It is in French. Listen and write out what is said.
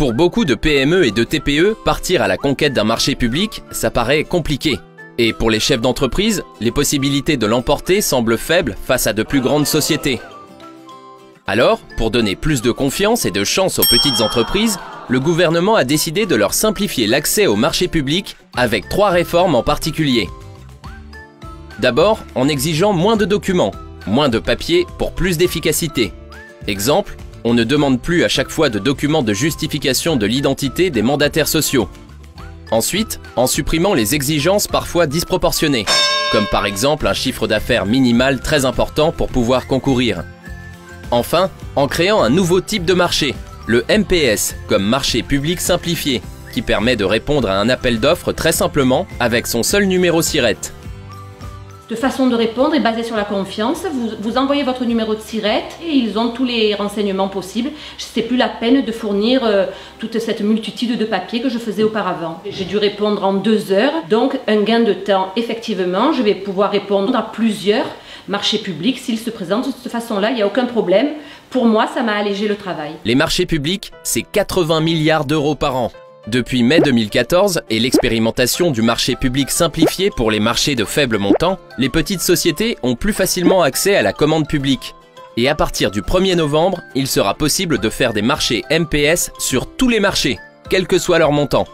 Pour beaucoup de PME et de TPE, partir à la conquête d'un marché public, ça paraît compliqué. Et pour les chefs d'entreprise, les possibilités de l'emporter semblent faibles face à de plus grandes sociétés. Alors, pour donner plus de confiance et de chance aux petites entreprises, le gouvernement a décidé de leur simplifier l'accès au marché public avec 3 réformes en particulier. D'abord, en exigeant moins de documents, moins de papier pour plus d'efficacité. Exemple, on ne demande plus à chaque fois de documents de justification de l'identité des mandataires sociaux. Ensuite, en supprimant les exigences parfois disproportionnées, comme par exemple un chiffre d'affaires minimal très important pour pouvoir concourir. Enfin, en créant un nouveau type de marché, le MPS, comme marché public simplifié, qui permet de répondre à un appel d'offres très simplement avec son seul numéro SIRET. De façon de répondre est basée sur la confiance. Vous envoyez votre numéro de SIRET et ils ont tous les renseignements possibles. C'est plus la peine de fournir toute cette multitude de papiers que je faisais auparavant. J'ai dû répondre en 2 heures, donc un gain de temps effectivement. Je vais pouvoir répondre à plusieurs marchés publics s'ils se présentent de cette façon-là, il n'y a aucun problème. Pour moi, ça m'a allégé le travail. Les marchés publics, c'est 80 milliards d'euros par an. Depuis mai 2014 et l'expérimentation du marché public simplifié pour les marchés de faible montant, les petites sociétés ont plus facilement accès à la commande publique. Et à partir du 1er novembre, il sera possible de faire des marchés MPS sur tous les marchés, quel que soit leur montant.